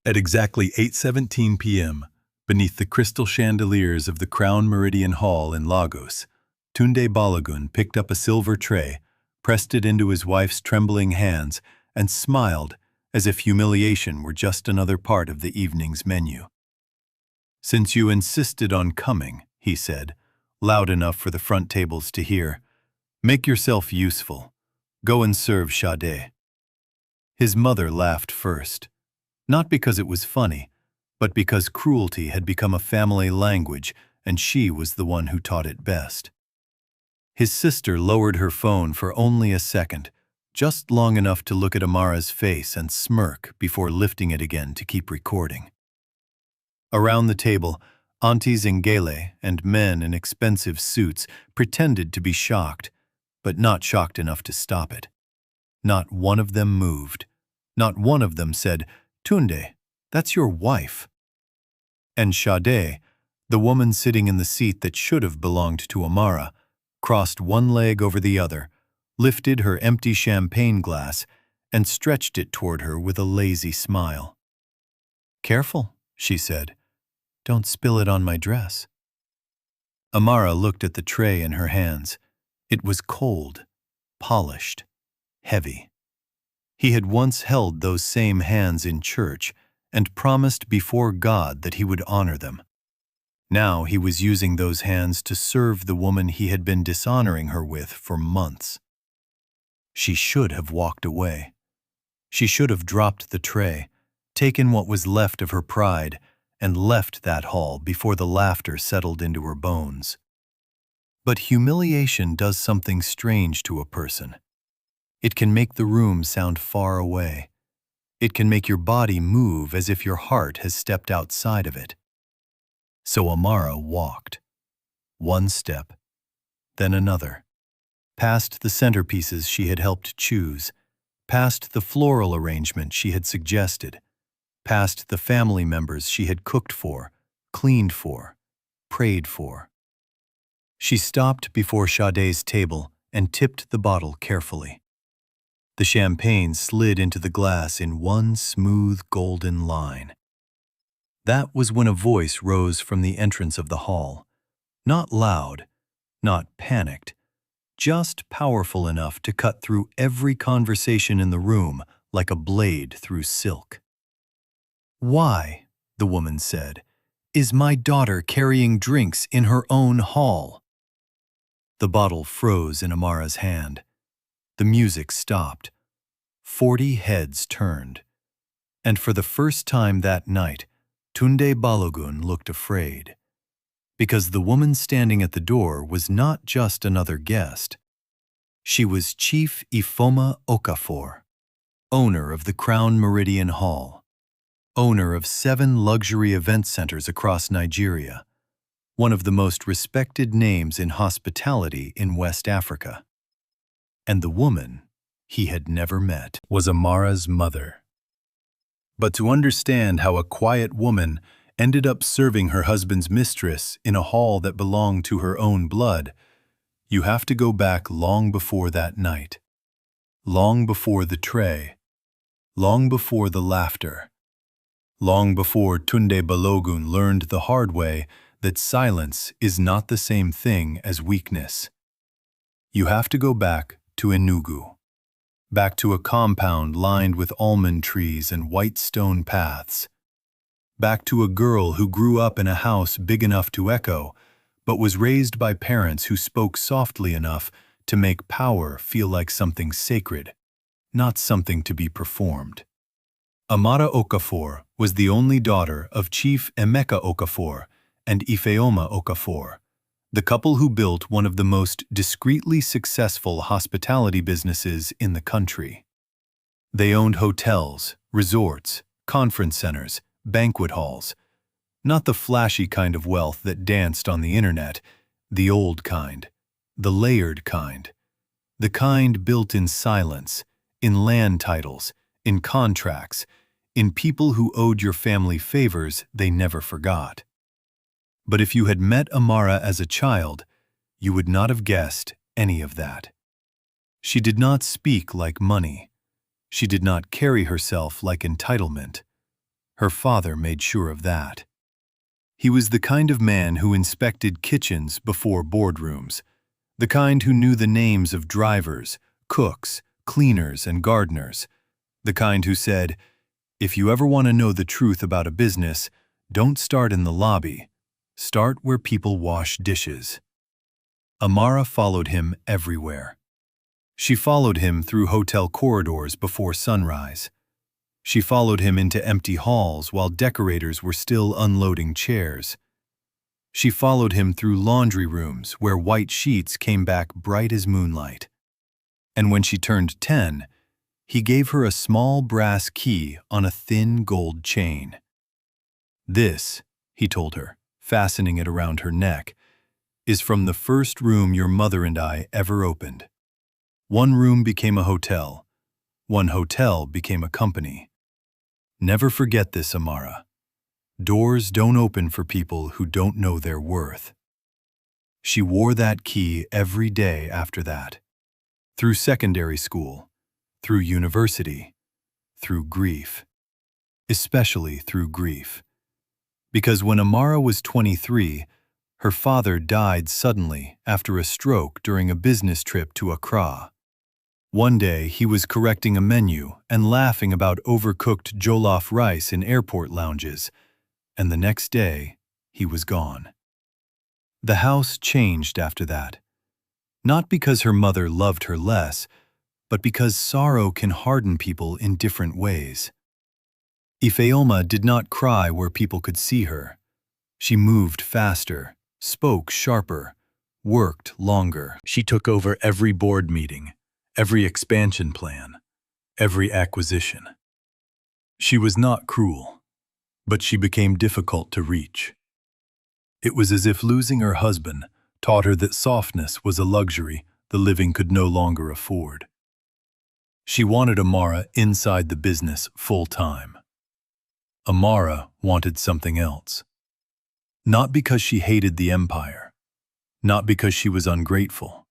At exactly 8:17 p.m., beneath the crystal chandeliers of the Crown Meridian Hall in Lagos, Tunde Balogun picked up a silver tray, pressed it into his wife's trembling hands, and smiled as if humiliation were just another part of the evening's menu. "Since you insisted on coming," he said, loud enough for the front tables to hear, "make yourself useful. Go and serve Sade." His mother laughed first, not because it was funny, but because cruelty had become a family language and she was the one who taught it best. His sister lowered her phone for only a second, just long enough to look at Amara's face and smirk before lifting it again to keep recording. Around the table, aunties in gele and men in expensive suits pretended to be shocked, but not shocked enough to stop it. Not one of them moved. Not one of them said, "Tunde, that's your wife." And Sade, the woman sitting in the seat that should have belonged to Amara, crossed one leg over the other, lifted her empty champagne glass, and stretched it toward her with a lazy smile. "Careful," she said. "Don't spill it on my dress." Amara looked at the tray in her hands. It was cold, polished, heavy. He had once held those same hands in church and promised before God that he would honor them. Now he was using those hands to serve the woman he had been dishonoring her with for months. She should have walked away. She should have dropped the tray, taken what was left of her pride, and left that hall before the laughter settled into her bones. But humiliation does something strange to a person. It can make the room sound far away. It can make your body move as if your heart has stepped outside of it. So Amara walked. One step, then another, past the centerpieces she had helped choose, past the floral arrangement she had suggested, past the family members she had cooked for, cleaned for, prayed for. She stopped before Sade's table and tipped the bottle carefully. The champagne slid into the glass in one smooth golden line. That was when a voice rose from the entrance of the hall. Not loud, not panicked, just powerful enough to cut through every conversation in the room like a blade through silk. "Why," the woman said, "is my daughter carrying drinks in her own hall?" The bottle froze in Amara's hand. The music stopped. 40 heads turned. And for the first time that night, Tunde Balogun looked afraid. Because the woman standing at the door was not just another guest. She was Chief Ifoma Okafor, owner of the Crown Meridian Hall, owner of 7 luxury event centers across Nigeria, one of the most respected names in hospitality in West Africa. And the woman he had never met was Amara's mother. But to understand how a quiet woman ended up serving her husband's mistress in a hall that belonged to her own blood, you have to go back long before that night, long before the tray, long before the laughter, long before Tunde Balogun learned the hard way that silence is not the same thing as weakness. You have to go back to Enugu, back to a compound lined with almond trees and white stone paths, back to a girl who grew up in a house big enough to echo, but was raised by parents who spoke softly enough to make power feel like something sacred, not something to be performed. Amara Okafor was the only daughter of Chief Emeka Okafor and Ifeoma Okafor, the couple who built one of the most discreetly successful hospitality businesses in the country. They owned hotels, resorts, conference centers, banquet halls. Not the flashy kind of wealth that danced on the internet, the old kind, the layered kind, the kind built in silence, in land titles, in contracts, in people who owed your family favors they never forgot. But if you had met Amara as a child, you would not have guessed any of that. She did not speak like money. She did not carry herself like entitlement. Her father made sure of that. He was the kind of man who inspected kitchens before boardrooms, the kind who knew the names of drivers, cooks, cleaners, and gardeners, the kind who said, "If you ever want to know the truth about a business, don't start in the lobby. Start where people wash dishes." Amara followed him everywhere. She followed him through hotel corridors before sunrise. She followed him into empty halls while decorators were still unloading chairs. She followed him through laundry rooms where white sheets came back bright as moonlight. And when she turned 10, he gave her a small brass key on a thin gold chain. "This," he told her, fastening it around her neck, "is from the first room your mother and I ever opened. One room became a hotel. One hotel became a company. Never forget this, Amara. Doors don't open for people who don't know their worth." She wore that key every day after that. Through secondary school, through university, through grief. Especially through grief. Because when Amara was 23, her father died suddenly after a stroke during a business trip to Accra. One day, he was correcting a menu and laughing about overcooked jollof rice in airport lounges, and the next day, he was gone. The house changed after that. Not because her mother loved her less, but because sorrow can harden people in different ways. Ifeoma did not cry where people could see her. She moved faster, spoke sharper, worked longer. She took over every board meeting, every expansion plan, every acquisition. She was not cruel, but she became difficult to reach. It was as if losing her husband taught her that softness was a luxury the living could no longer afford. She wanted Amara inside the business full-time. Amara wanted something else. Not because she hated the empire, not because she was ungrateful,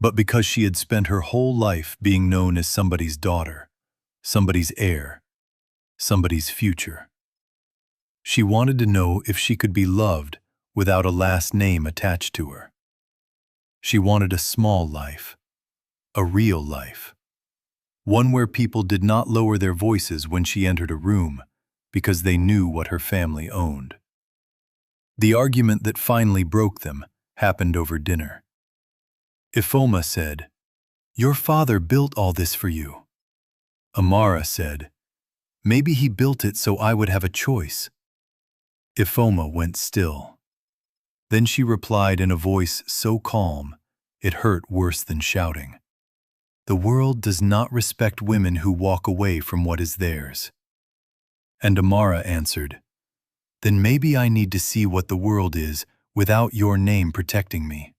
but because she had spent her whole life being known as somebody's daughter, somebody's heir, somebody's future. She wanted to know if she could be loved without a last name attached to her. She wanted a small life, a real life, one where people did not lower their voices when she entered a room because they knew what her family owned. The argument that finally broke them happened over dinner. Ifeoma said, "Your father built all this for you." Amara said, "Maybe he built it so I would have a choice." Ifeoma went still. Then she replied in a voice so calm, it hurt worse than shouting. "The world does not respect women who walk away from what is theirs." And Amara answered, "Then maybe I need to see what the world is without your name protecting me."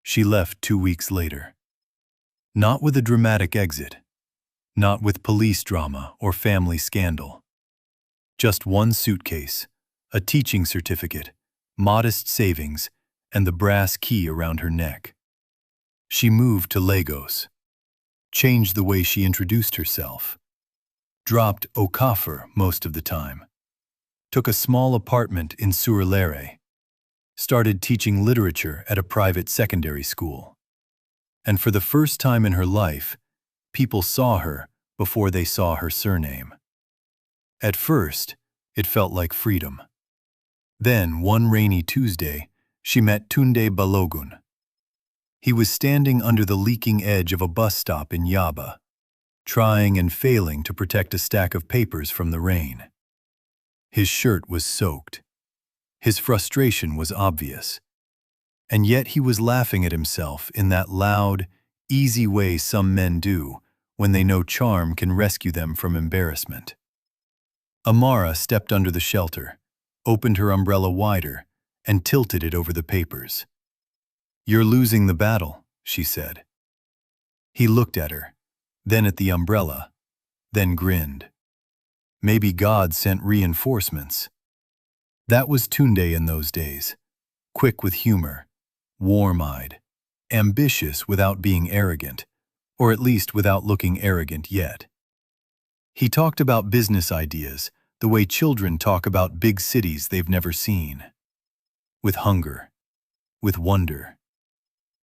She left 2 weeks later. Not with a dramatic exit. Not with police drama or family scandal. Just one suitcase, a teaching certificate, modest savings, and the brass key around her neck. She moved to Lagos. Changed the way she introduced herself. Dropped Okafor most of the time. Took a small apartment in Surulere. Started teaching literature at a private secondary school. And for the first time in her life, people saw her before they saw her surname. At first, it felt like freedom. Then, one rainy Tuesday, she met Tunde Balogun. He was standing under the leaking edge of a bus stop in Yaba, trying and failing to protect a stack of papers from the rain. His shirt was soaked. His frustration was obvious. And yet he was laughing at himself in that loud, easy way some men do when they know charm can rescue them from embarrassment. Amara stepped under the shelter, opened her umbrella wider, and tilted it over the papers. "You're losing the battle," she said. He looked at her, then at the umbrella, then grinned. Maybe God sent reinforcements. That was Tunde in those days, quick with humor, warm-eyed, ambitious without being arrogant, or at least without looking arrogant yet. He talked about business ideas, the way children talk about big cities they've never seen. With hunger, with wonder,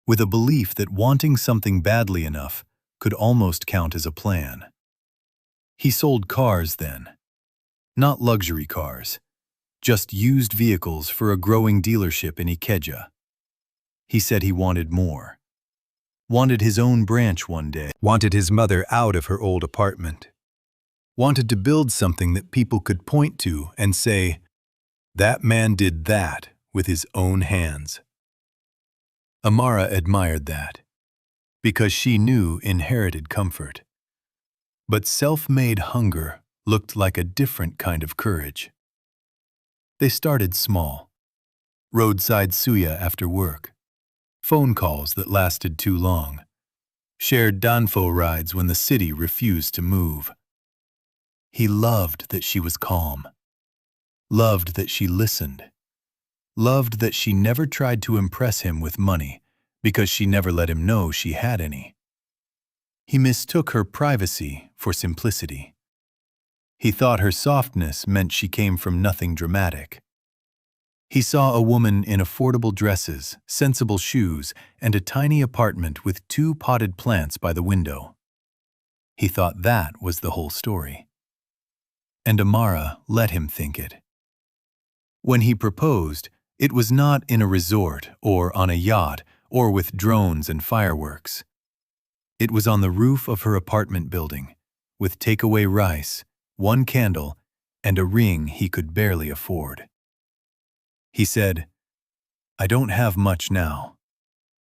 with a belief that wanting something badly enough could almost count as a plan. He sold cars then. Not luxury cars, just used vehicles for a growing dealership in Ikeja. He said he wanted more. Wanted his own branch one day. Wanted his mother out of her old apartment. Wanted to build something that people could point to and say, "That man did that with his own hands." Amara admired that, because she knew inherited comfort. But self-made hunger looked like a different kind of courage. They started small. Roadside suya after work. Phone calls that lasted too long. Shared danfo rides when the city refused to move. He loved that she was calm. Loved that she listened. Loved that she never tried to impress him with money because she never let him know she had any. He mistook her privacy for simplicity. He thought her softness meant she came from nothing dramatic. He saw a woman in affordable dresses, sensible shoes, and a tiny apartment with 2 potted plants by the window. He thought that was the whole story. And Amara let him think it. When he proposed, it was not in a resort or on a yacht or with drones and fireworks. It was on the roof of her apartment building, with takeaway rice, 1 candle, and a ring he could barely afford. He said, "I don't have much now,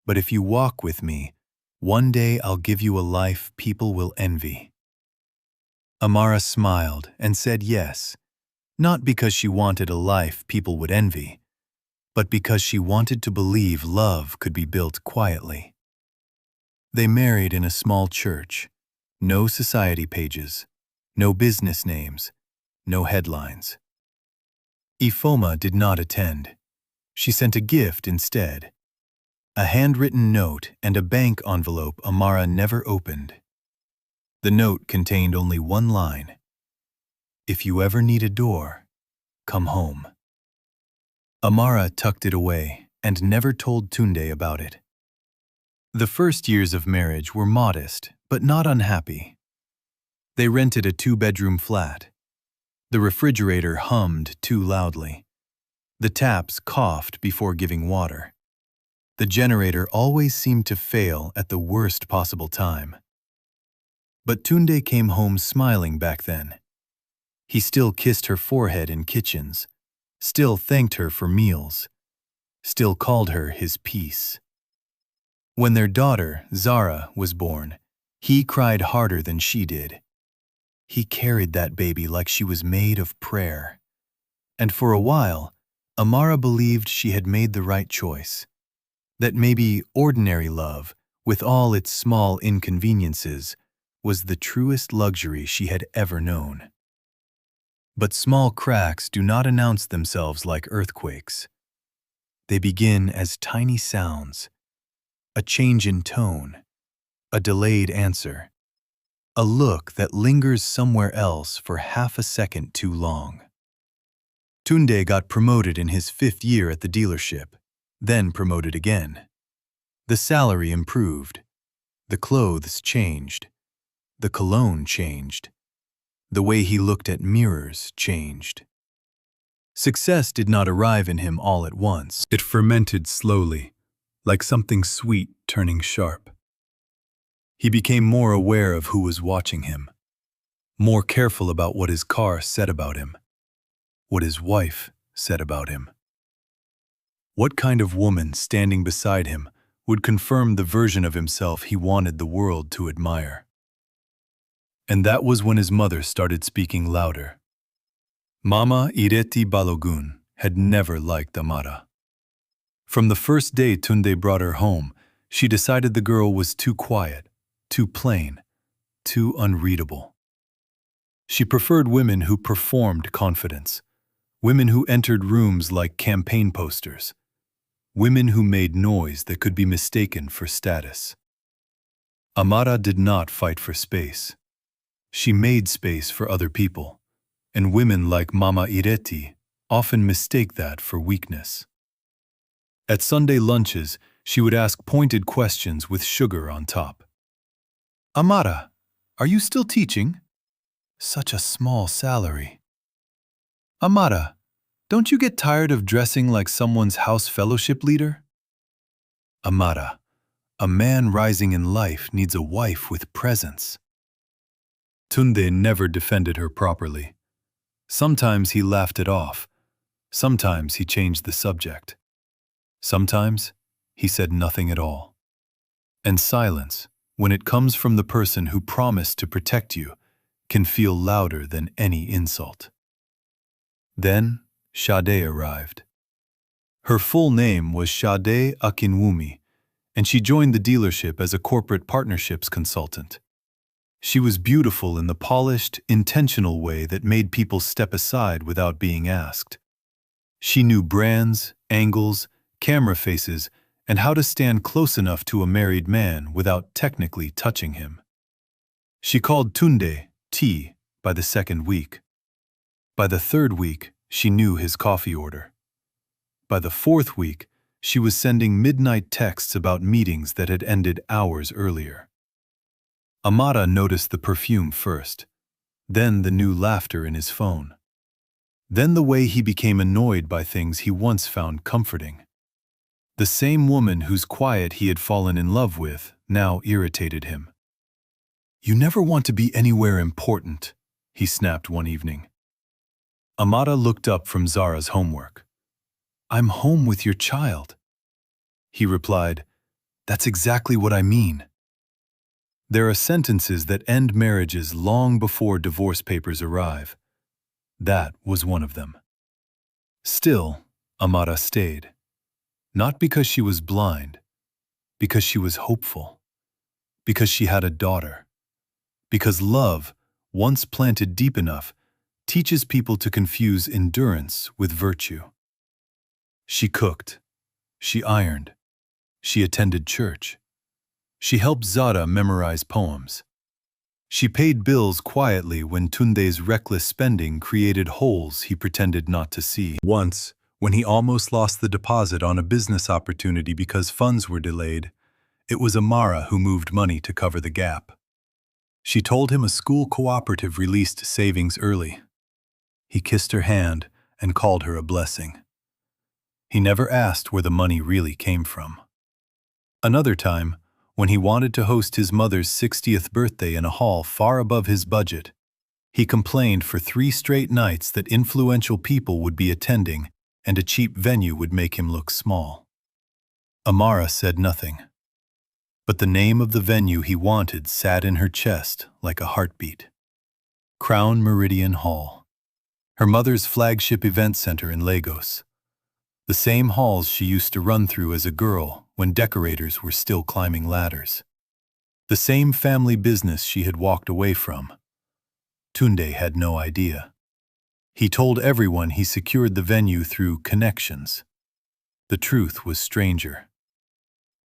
but if you walk with me, one day I'll give you a life people will envy." Amara smiled and said yes, not because she wanted a life people would envy, but because she wanted to believe love could be built quietly. They married in a small church, no society pages, no business names, no headlines. Ifoma did not attend. She sent a gift instead. A handwritten note and a bank envelope Amara never opened. The note contained only 1 line. "If you ever need a door, come home." Amara tucked it away and never told Tunde about it. The first years of marriage were modest, but not unhappy. They rented a 2-bedroom flat. The refrigerator hummed too loudly. The taps coughed before giving water. The generator always seemed to fail at the worst possible time. But Tunde came home smiling back then. He still kissed her forehead in kitchens, still thanked her for meals, still called her his peace. When their daughter, Zara, was born, he cried harder than she did. He carried that baby like she was made of prayer. And for a while, Amara believed she had made the right choice. That maybe ordinary love, with all its small inconveniences, was the truest luxury she had ever known. But small cracks do not announce themselves like earthquakes. They begin as tiny sounds, a change in tone, a delayed answer, a look that lingers somewhere else for half a second too long. Tunde got promoted in his 5th year at the dealership, then promoted again. The salary improved. The clothes changed. The cologne changed. The way he looked at mirrors changed. Success did not arrive in him all at once. It fermented slowly, like something sweet turning sharp. He became more aware of who was watching him, more careful about what his car said about him, what his wife said about him. What kind of woman standing beside him would confirm the version of himself he wanted the world to admire? And that was when his mother started speaking louder. Mama Ireti Balogun had never liked Amara. From the first day Tunde brought her home, she decided the girl was too quiet, too plain, too unreadable. She preferred women who performed confidence, women who entered rooms like campaign posters, women who made noise that could be mistaken for status. Amara did not fight for space. She made space for other people, and women like Mama Ireti often mistake that for weakness. At Sunday lunches, she would ask pointed questions with sugar on top. Amara, are you still teaching? Such a small salary. Amara, don't you get tired of dressing like someone's house fellowship leader? Amara, a man rising in life needs a wife with presence. Tunde never defended her properly. Sometimes he laughed it off. Sometimes he changed the subject. Sometimes he said nothing at all. And silence, when it comes from the person who promised to protect you, can feel louder than any insult. Then Sade arrived. Her full name was Sade Akinwumi, and she joined the dealership as a corporate partnerships consultant. She was beautiful in the polished, intentional way that made people step aside without being asked. She knew brands, angles, camera faces, and how to stand close enough to a married man without technically touching him. She called Tunde tea by the second week. By the third week, she knew his coffee order. By the fourth week, she was sending midnight texts about meetings that had ended hours earlier. Amara noticed the perfume first, then the new laughter in his phone. Then the way he became annoyed by things he once found comforting. The same woman whose quiet he had fallen in love with now irritated him. You never want to be anywhere important, he snapped one evening. Amara looked up from Zara's homework. I'm home with your child. He replied, That's exactly what I mean. There are sentences that end marriages long before divorce papers arrive. That was one of them. Still, Amara stayed. Not because she was blind, because she was hopeful, because she had a daughter, because love, once planted deep enough, teaches people to confuse endurance with virtue. She cooked, she ironed, she attended church. She helped Zara memorize poems. She paid bills quietly when Tunde's reckless spending created holes he pretended not to see. Once, when he almost lost the deposit on a business opportunity because funds were delayed, it was Amara who moved money to cover the gap. She told him a school cooperative released savings early. He kissed her hand and called her a blessing. He never asked where the money really came from. Another time, when he wanted to host his mother's 60th birthday in a hall far above his budget, he complained for 3 straight nights that influential people would be attending and a cheap venue would make him look small. Amara said nothing. But the name of the venue he wanted sat in her chest like a heartbeat. Crown Meridian Hall, her mother's flagship event center in Lagos. The same halls she used to run through as a girl when decorators were still climbing ladders. The same family business she had walked away from. Tunde had no idea. He told everyone he secured the venue through connections. The truth was stranger.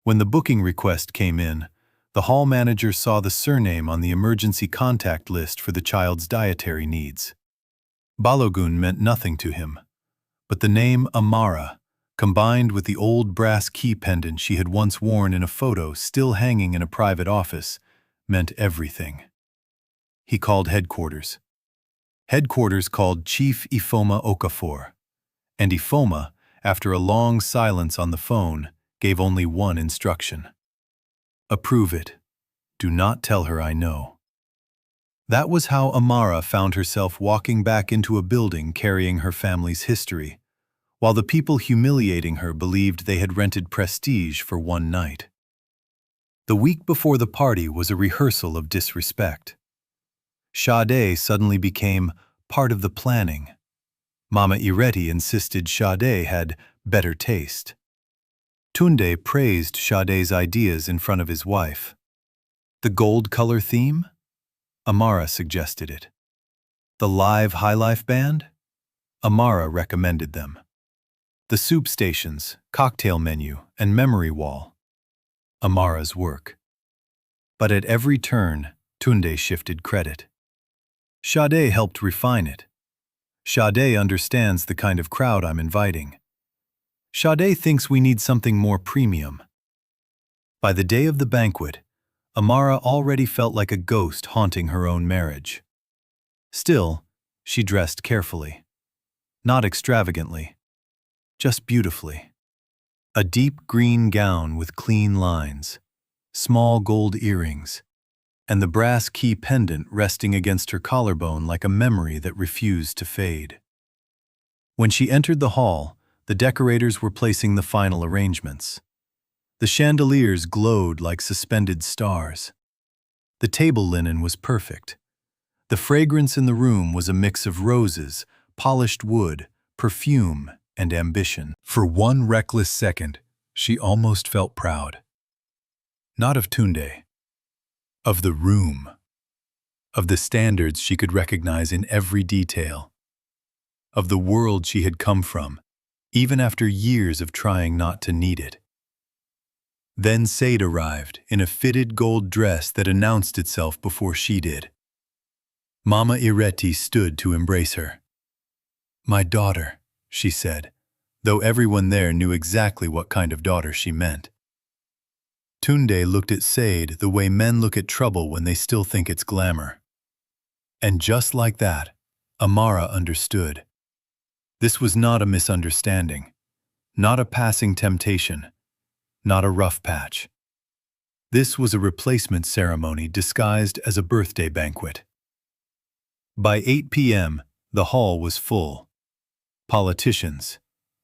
When the booking request came in, the hall manager saw the surname on the emergency contact list for the child's dietary needs. Balogun meant nothing to him, but the name Amara, combined with the old brass key pendant she had once worn in a photo still hanging in a private office, meant everything. He called headquarters. Headquarters called Chief Ifoma Okafor, and Ifoma, after a long silence on the phone, gave only one instruction. Approve it. Do not tell her I know. That was how Amara found herself walking back into a building carrying her family's history, while the people humiliating her believed they had rented prestige for one night. The week before the party was a rehearsal of disrespect. Sade suddenly became part of the planning. Mama Ireti insisted Sade had better taste. Tunde praised Sade's ideas in front of his wife. The gold color theme? Amara suggested it. The live highlife band? Amara recommended them. The soup stations, cocktail menu, and memory wall? Amara's work. But at every turn, Tunde shifted credit. Sade helped refine it. Sade understands the kind of crowd I'm inviting. Sade thinks we need something more premium. By the day of the banquet, Amara already felt like a ghost haunting her own marriage. Still, she dressed carefully. Not extravagantly, just beautifully. A deep green gown with clean lines, small gold earrings, and the brass key pendant resting against her collarbone like a memory that refused to fade. When she entered the hall, the decorators were placing the final arrangements. The chandeliers glowed like suspended stars. The table linen was perfect. The fragrance in the room was a mix of roses, polished wood, perfume, and ambition. For one reckless second, she almost felt proud. Not of Tunde, of the room, of the standards she could recognize in every detail, of the world she had come from, even after years of trying not to need it. Then Said arrived in a fitted gold dress that announced itself before she did. Mama Ireti stood to embrace her. "My daughter," she said, though everyone there knew exactly what kind of daughter she meant. Tunde looked at Said the way men look at trouble when they still think it's glamour. And just like that, Amara understood. This was not a misunderstanding, not a passing temptation, not a rough patch. This was a replacement ceremony disguised as a birthday banquet. By 8 p.m., the hall was full. Politicians,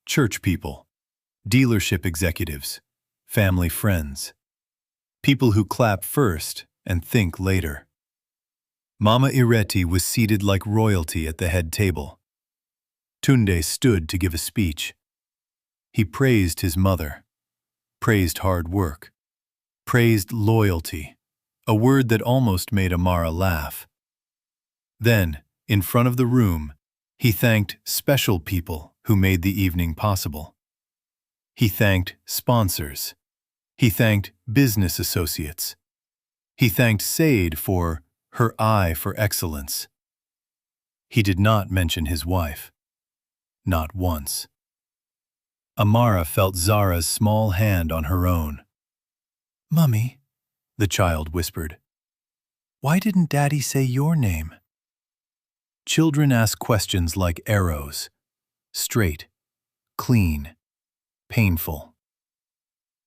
church people, dealership executives, family friends. People who clap first and think later. Mama Ireti was seated like royalty at the head table. Tunde stood to give a speech. He praised his mother, praised hard work, praised loyalty, a word that almost made Amara laugh. Then, in front of the room, he thanked special people who made the evening possible. He thanked sponsors. He thanked business associates. He thanked Said for her eye for excellence. He did not mention his wife. Not once. Amara felt Zara's small hand on her own. "Mummy," the child whispered, "why didn't Daddy say your name?" Children ask questions like arrows. Straight, clean, painful.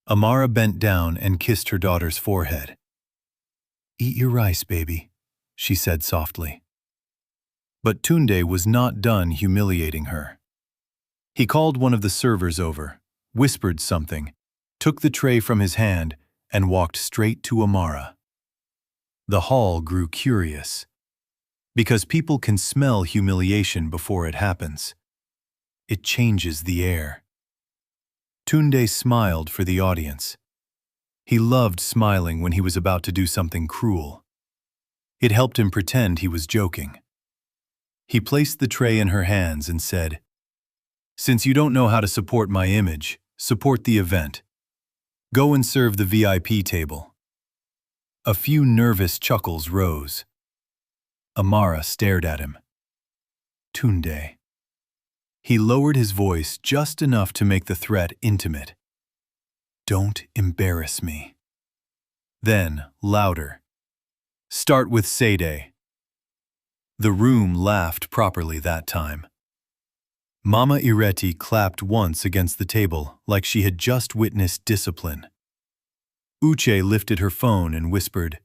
Amara bent down and kissed her daughter's forehead. "Eat your rice, baby," she said softly. But Tunde was not done humiliating her. He called one of the servers over, whispered something, took the tray from his hand, and walked straight to Amara. The hall grew curious. Because people can smell humiliation before it happens. It changes the air. Tunde smiled for the audience. He loved smiling when he was about to do something cruel. It helped him pretend he was joking. He placed the tray in her hands and said, "Since you don't know how to support my image, support the event. Go and serve the VIP table." A few nervous chuckles rose. Amara stared at him. "Tunde." He lowered his voice just enough to make the threat intimate. "Don't embarrass me." Then, louder. "Start with Sade." The room laughed properly that time. Mama Ireti clapped once against the table like she had just witnessed discipline. Uche lifted her phone and whispered,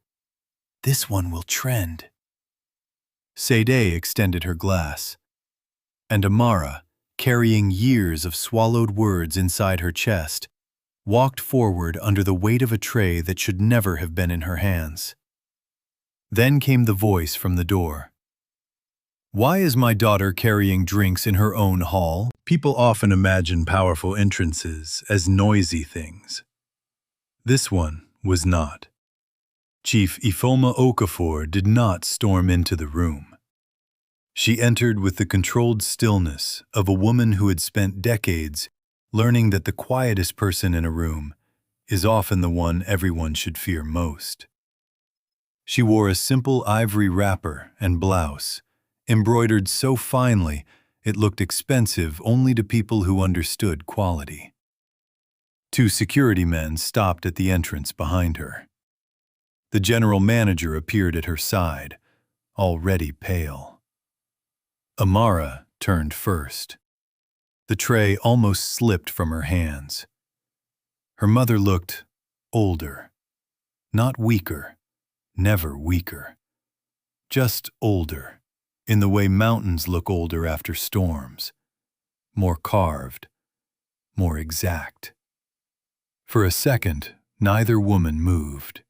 "This one will trend." Sade extended her glass. And Amara, carrying years of swallowed words inside her chest, walked forward under the weight of a tray that should never have been in her hands. Then came the voice from the door. "Why is my daughter carrying drinks in her own hall?" People often imagine powerful entrances as noisy things. This one was not. Chief Ifoma Okafor did not storm into the room. She entered with the controlled stillness of a woman who had spent decades learning that the quietest person in a room is often the one everyone should fear most. She wore a simple ivory wrapper and blouse, embroidered so finely It looked expensive only to people who understood quality. Two security men stopped at the entrance behind her. The general manager appeared at her side, already pale. Amara turned first. The tray almost slipped from her hands. Her mother looked older, not weaker, never weaker, just older, in the way mountains look older after storms, more carved, more exact. For a second, neither woman moved.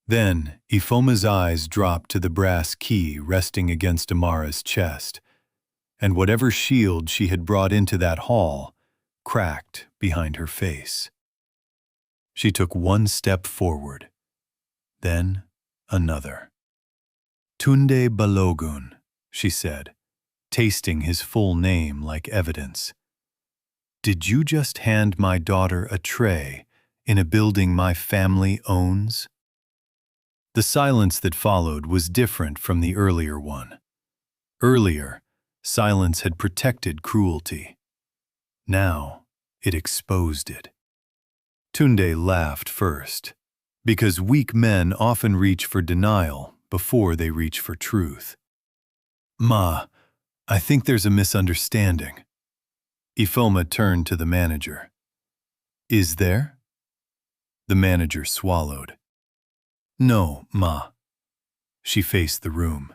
Then, Ifoma's eyes dropped to the brass key resting against Amara's chest, and whatever shield she had brought into that hall cracked behind her face. She took one step forward, then another. "Tunde Balogun," she said, tasting his full name like evidence. "Did you just hand my daughter a tray in a building my family owns?" The silence that followed was different from the earlier one. Earlier, silence had protected cruelty. Now, it exposed it. Tunde laughed first, because weak men often reach for denial before they reach for truth. "Ma, I think there's a misunderstanding." Ifoma turned to the manager. "Is there?" The manager swallowed. "No, Ma." She faced the room.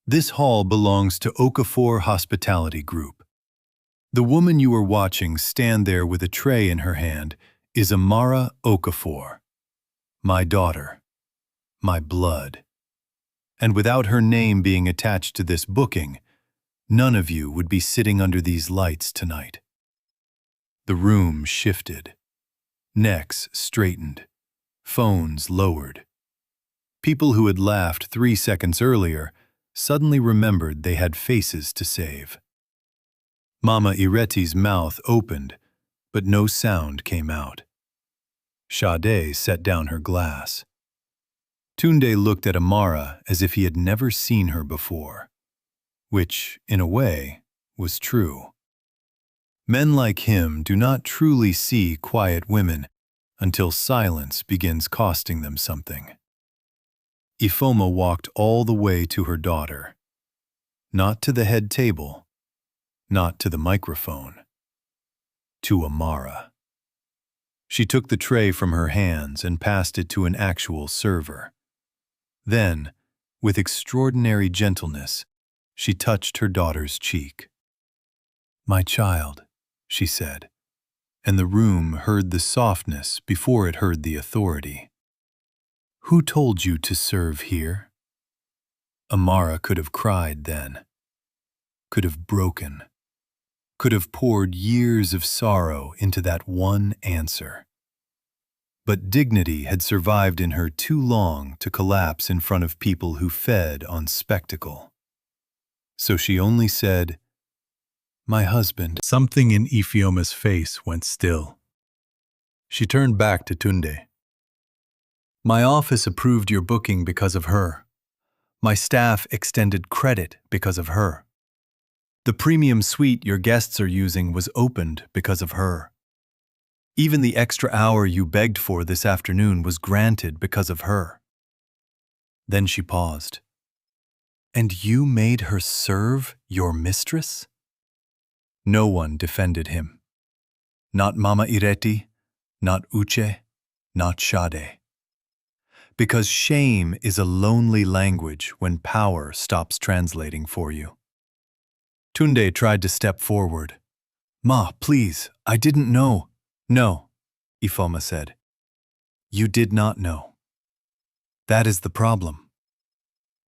"This hall belongs to Okafor Hospitality Group. The woman you are watching stand there with a tray in her hand is Amara Okafor, my daughter, my blood. And without her name being attached to this booking, none of you would be sitting under these lights tonight." The room shifted. Necks straightened. Phones lowered. People who had laughed 3 seconds earlier suddenly remembered they had faces to save. Mama Ireti's mouth opened, but no sound came out. Sade set down her glass. Tunde looked at Amara as if he had never seen her before, which, in a way, was true. Men like him do not truly see quiet women until silence begins costing them something. Ifoma walked all the way to her daughter. Not to the head table, not to the microphone. To Amara. She took the tray from her hands and passed it to an actual server. Then, with extraordinary gentleness, she touched her daughter's cheek. "My child," she said, and the room heard the softness before it heard the authority. "Who told you to serve here?" Amara could have cried then, could have broken, could have poured years of sorrow into that one answer. But dignity had survived in her too long to collapse in front of people who fed on spectacle. So she only said, "My husband." Something in Ifeoma's face went still. She turned back to Tunde. "My office approved your booking because of her. My staff extended credit because of her. The premium suite your guests are using was opened because of her. Even the extra hour you begged for this afternoon was granted because of her." Then she paused. "And you made her serve your mistress?" No one defended him. Not Mama Ireti, not Uche, not Sade. Because shame is a lonely language when power stops translating for you. Tunde tried to step forward. "Ma, please, I didn't know." "No," Ifoma said. "You did not know. That is the problem.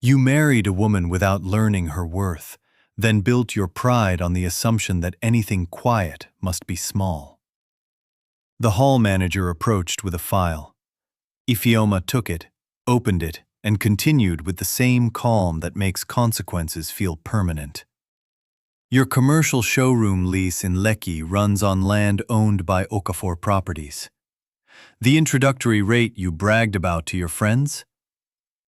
You married a woman without learning her worth, then built your pride on the assumption that anything quiet must be small." The hall manager approached with a file. Ifeoma took it, opened it, and continued with the same calm that makes consequences feel permanent. "Your commercial showroom lease in Lekki runs on land owned by Okafor Properties. The introductory rate you bragged about to your friends?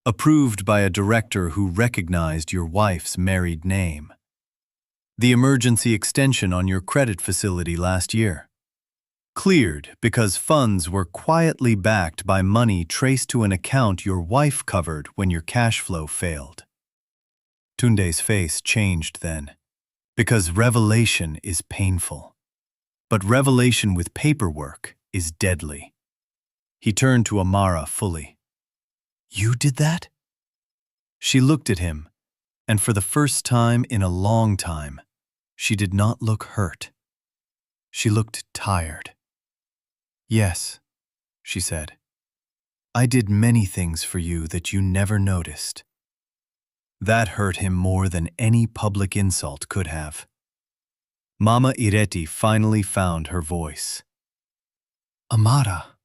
Approved by a director who recognized your wife's married name. The emergency extension on your credit facility last year. Cleared because funds were quietly backed by money traced to an account your wife covered when your cash flow failed. Tunde's face changed then, because revelation is painful. But revelation with paperwork is deadly. He turned to Amara fully. "You did that?" She looked at him, and for the first time in a long time, she did not look hurt. She looked tired. "Yes," she said. "I did many things for you that you never noticed." That hurt him more than any public insult could have. Mama Ireti finally found her voice. "Amara,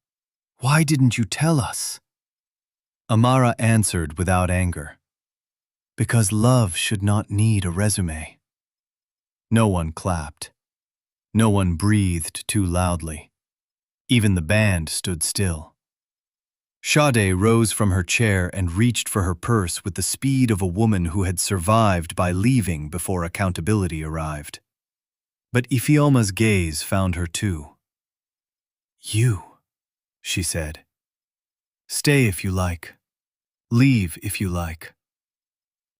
why didn't you tell us?" Amara answered without anger. "Because love should not need a resume." No one clapped. No one breathed too loudly. Even the band stood still. Sade rose from her chair and reached for her purse with the speed of a woman who had survived by leaving before accountability arrived. But Ifeoma's gaze found her too. "You," she said. "Stay if you like. Leave if you like.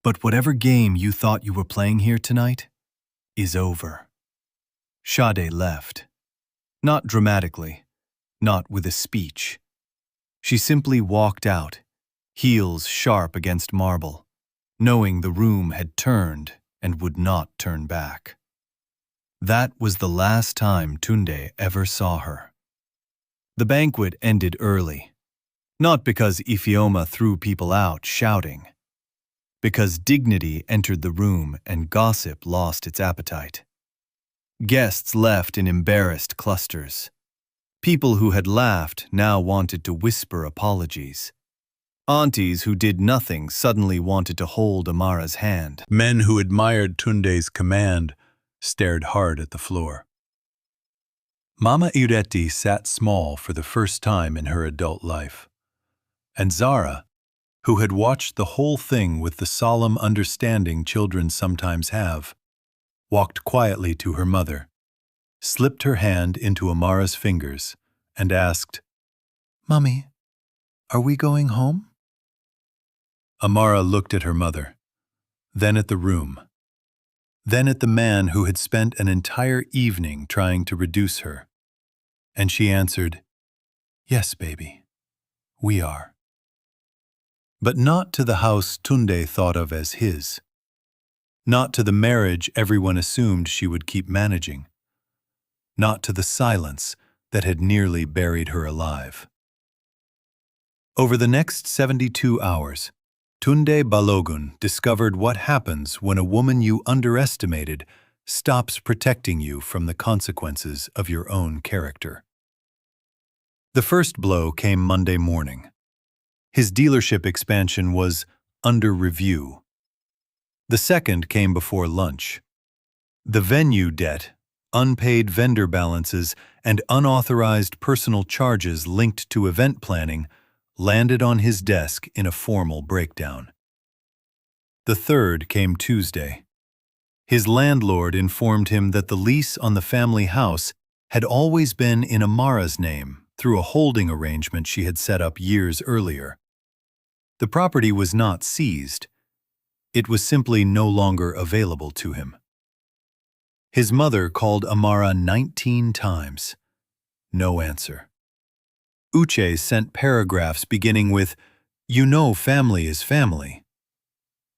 But whatever game you thought you were playing here tonight is over." Sade left. Not dramatically, not with a speech. She simply walked out, heels sharp against marble, knowing the room had turned and would not turn back. That was the last time Tunde ever saw her. The banquet ended early, not because Ifeoma threw people out shouting, because dignity entered the room and gossip lost its appetite. Guests left in embarrassed clusters. People who had laughed now wanted to whisper apologies. Aunties who did nothing suddenly wanted to hold Amara's hand. Men who admired Tunde's command stared hard at the floor. Mama Ireti sat small for the first time in her adult life. And Zara, who had watched the whole thing with the solemn understanding children sometimes have, walked quietly to her mother, slipped her hand into Amara's fingers, and asked, "Mummy, are we going home?" Amara looked at her mother, then at the room, then at the man who had spent an entire evening trying to reduce her, and she answered, "Yes, baby, we are." But not to the house Tunde thought of as his, not to the marriage everyone assumed she would keep managing, not to the silence that had nearly buried her alive. Over the next 72 hours, Tunde Balogun discovered what happens when a woman you underestimated stops protecting you from the consequences of your own character. The first blow came Monday morning. His dealership expansion was under review. The second came before lunch. The venue debt, unpaid vendor balances, and unauthorized personal charges linked to event planning landed on his desk in a formal breakdown. The third came Tuesday. His landlord informed him that the lease on the family house had always been in Amara's name through a holding arrangement she had set up years earlier. The property was not seized. It was simply no longer available to him. His mother called Amara 19 times. No answer. Uche sent paragraphs beginning with, "You know family is family."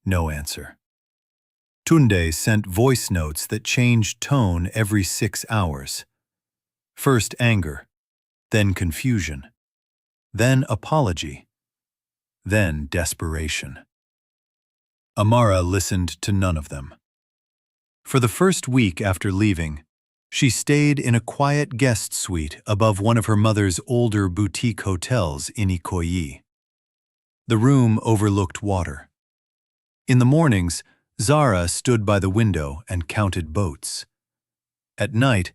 No answer. Tunde sent voice notes that changed tone every 6 hours. First anger, then confusion, then apology, then desperation. Amara listened to none of them. For the first week after leaving, she stayed in a quiet guest suite above one of her mother's older boutique hotels in Ikoyi. The room overlooked water. In the mornings, Zara stood by the window and counted boats. At night,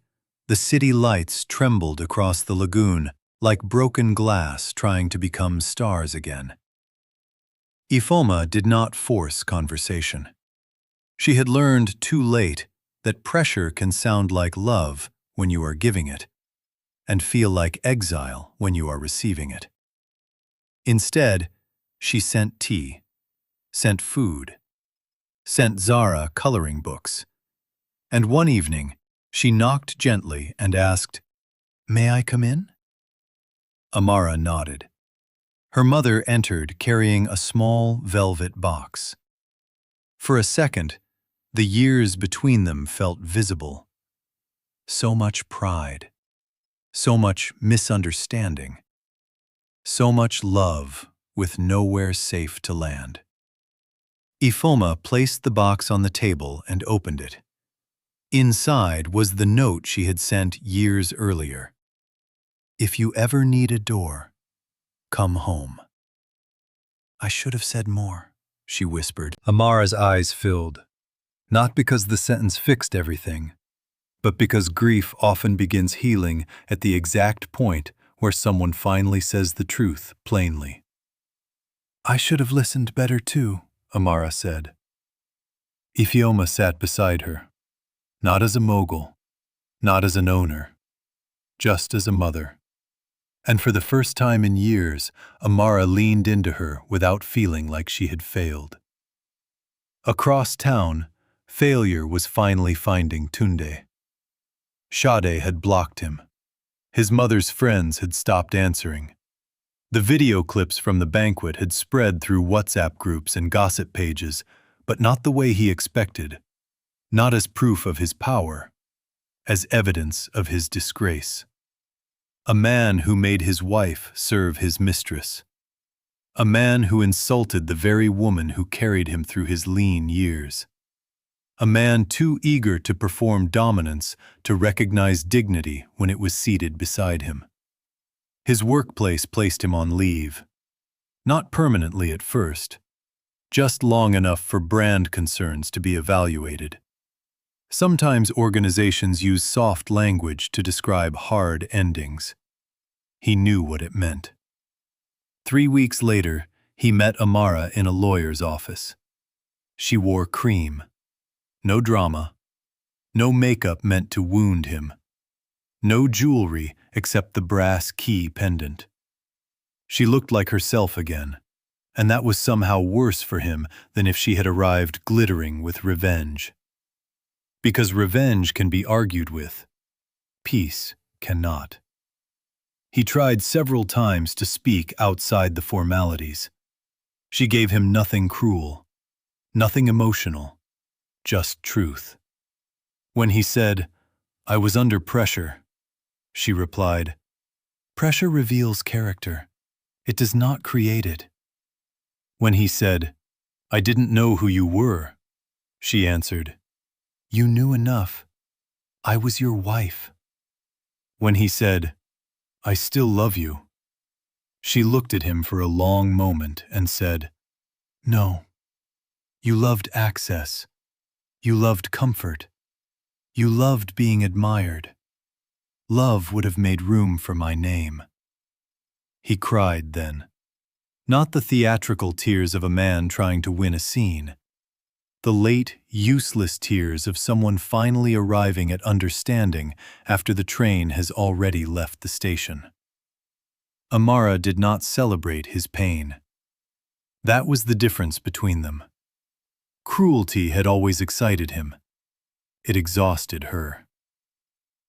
the city lights trembled across the lagoon like broken glass trying to become stars again. Ifeoma did not force conversation. She had learned too late that pressure can sound like love when you are giving it, and feel like exile when you are receiving it. Instead, she sent tea, sent food, sent Zara coloring books, and one evening she knocked gently and asked, "May I come in?" Amara nodded. Her mother entered carrying a small velvet box. For a second, the years between them felt visible. So much pride, so much misunderstanding, so much love with nowhere safe to land. Ifoma placed the box on the table and opened it. Inside was the note she had sent years earlier. "If you ever need a door, come home." "I should have said more," she whispered. Amara's eyes filled, not because the sentence fixed everything, but because grief often begins healing at the exact point where someone finally says the truth plainly. "I should have listened better too," Amara said. Ifeoma sat beside her, not as a mogul, not as an owner, just as a mother. And for the first time in years, Amara leaned into her without feeling like she had failed. Across town, failure was finally finding Tunde. Sade had blocked him. His mother's friends had stopped answering. The video clips from the banquet had spread through WhatsApp groups and gossip pages, but not the way he expected, not as proof of his power, as evidence of his disgrace. A man who made his wife serve his mistress. A man who insulted the very woman who carried him through his lean years. A man too eager to perform dominance to recognize dignity when it was seated beside him. His workplace placed him on leave. Not permanently at first, just long enough for brand concerns to be evaluated. Sometimes organizations use soft language to describe hard endings. He knew what it meant. 3 weeks later, he met Amara in a lawyer's office. She wore cream. No drama. No makeup meant to wound him. No jewelry except the brass key pendant. She looked like herself again, and that was somehow worse for him than if she had arrived glittering with revenge. Because revenge can be argued with, peace cannot. He tried several times to speak outside the formalities. She gave him nothing cruel, nothing emotional, just truth. When he said, "I was under pressure," she replied, "Pressure reveals character. It does not create it." When he said, "I didn't know who you were," she answered, "You knew enough. I was your wife." When he said, "I still love you," she looked at him for a long moment and said, "No. You loved access. You loved comfort. You loved being admired. Love would have made room for my name." He cried then. Not the theatrical tears of a man trying to win a scene. The late, useless tears of someone finally arriving at understanding after the train has already left the station. Amara did not celebrate his pain. That was the difference between them. Cruelty had always excited him. It exhausted her.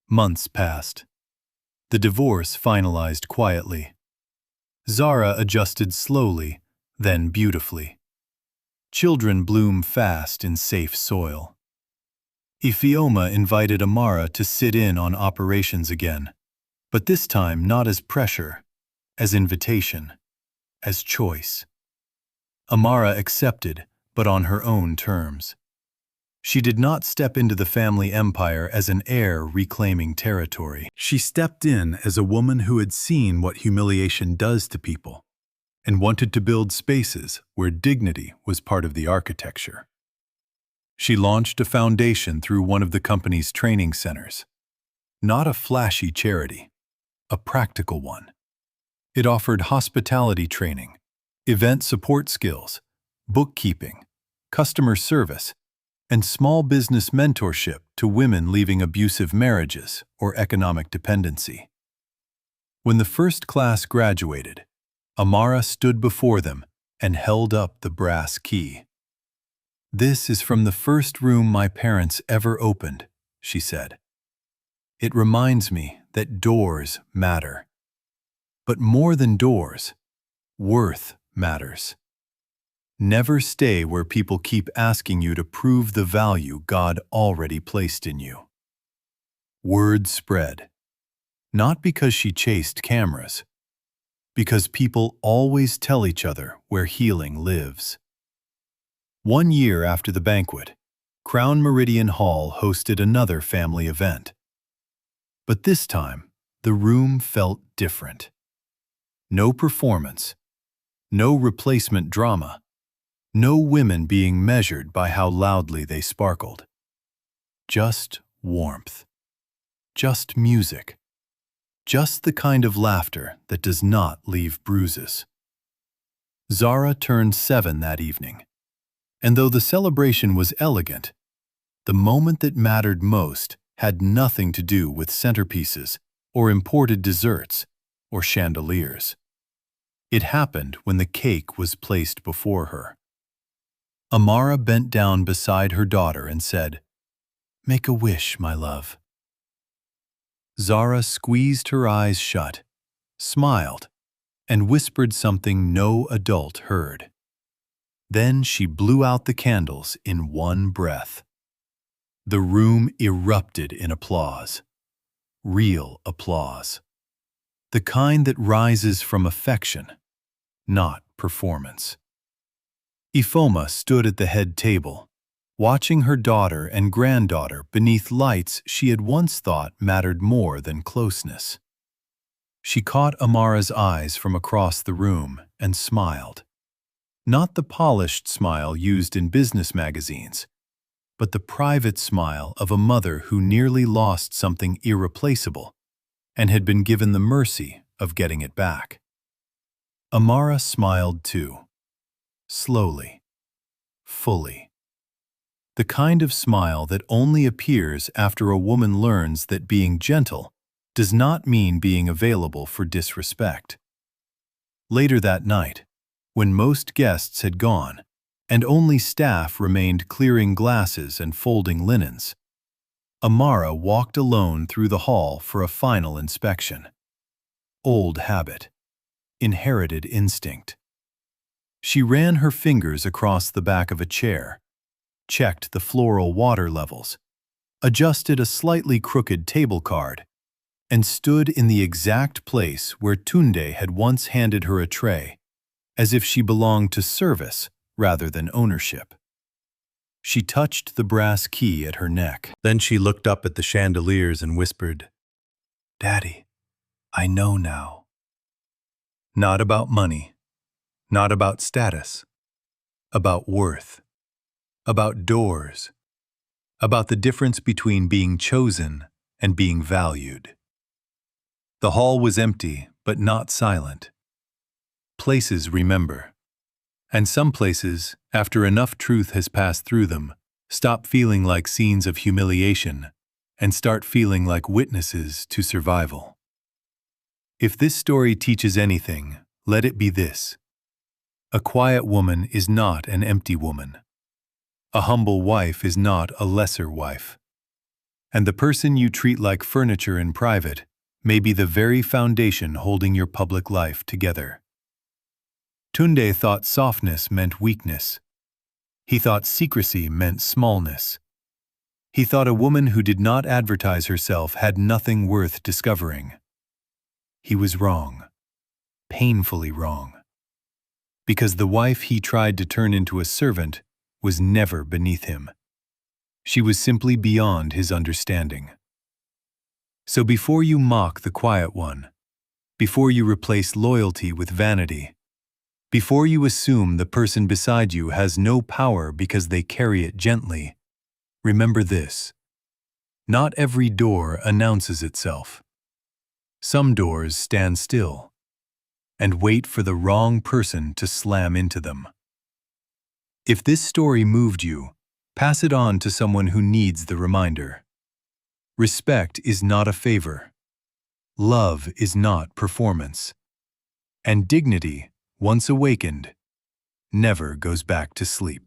Months passed. The divorce finalized quietly. Zara adjusted slowly, then beautifully. Children bloom fast in safe soil. Ifeoma invited Amara to sit in on operations again, but this time not as pressure, as invitation, as choice. Amara accepted, but on her own terms. She did not step into the family empire as an heir reclaiming territory. She stepped in as a woman who had seen what humiliation does to people, and wanted to build spaces where dignity was part of the architecture. She launched a foundation through one of the company's training centers. Not a flashy charity, a practical one. It offered hospitality training, event support skills, bookkeeping, customer service, and small business mentorship to women leaving abusive marriages or economic dependency. When the first class graduated, Amara stood before them and held up the brass key. "This is from the first room my parents ever opened," she said. "It reminds me that doors matter. But more than doors, worth matters. Never stay where people keep asking you to prove the value God already placed in you." Word spread, not because she chased cameras, because people always tell each other where healing lives. 1 year after the banquet, Crown Meridian Hall hosted another family event. But this time, the room felt different. No performance, no replacement drama, no women being measured by how loudly they sparkled. Just warmth. Just music. Just the kind of laughter that does not leave bruises. Zara turned 7 that evening, and though the celebration was elegant, the moment that mattered most had nothing to do with centerpieces or imported desserts or chandeliers. It happened when the cake was placed before her. Amara bent down beside her daughter and said, "Make a wish, my love." Zara squeezed her eyes shut, smiled, and whispered something no adult heard. Then she blew out the candles in one breath. The room erupted in applause. Real applause. The kind that rises from affection, not performance. Ifoma stood at the head table, watching her daughter and granddaughter beneath lights she had once thought mattered more than closeness. She caught Amara's eyes from across the room and smiled. Not the polished smile used in business magazines, but the private smile of a mother who nearly lost something irreplaceable and had been given the mercy of getting it back. Amara smiled too. Slowly, fully. The kind of smile that only appears after a woman learns that being gentle does not mean being available for disrespect. Later that night, when most guests had gone, and only staff remained clearing glasses and folding linens, Amara walked alone through the hall for a final inspection. Old habit. Inherited instinct. She ran her fingers across the back of a chair, checked the floral water levels, adjusted a slightly crooked table card, and stood in the exact place where Tunde had once handed her a tray, as if she belonged to service rather than ownership. She touched the brass key at her neck. Then she looked up at the chandeliers and whispered, "Daddy, I know now." Not about money, not about status, about worth, about doors, about the difference between being chosen and being valued. The hall was empty, but not silent. Places remember. And some places, after enough truth has passed through them, stop feeling like scenes of humiliation and start feeling like witnesses to survival. If this story teaches anything, let it be this. A quiet woman is not an empty woman. A humble wife is not a lesser wife. And the person you treat like furniture in private may be the very foundation holding your public life together. Tunde thought softness meant weakness. He thought secrecy meant smallness. He thought a woman who did not advertise herself had nothing worth discovering. He was wrong. Painfully wrong. Because the wife he tried to turn into a servant was never beneath him. She was simply beyond his understanding. So before you mock the quiet one, before you replace loyalty with vanity, before you assume the person beside you has no power because they carry it gently, remember this. Not every door announces itself. Some doors stand still and wait for the wrong person to slam into them. If this story moved you, Pass it on to someone who needs the reminder. Respect is not a favor. Love is not performance. And dignity, once awakened, never goes back to sleep.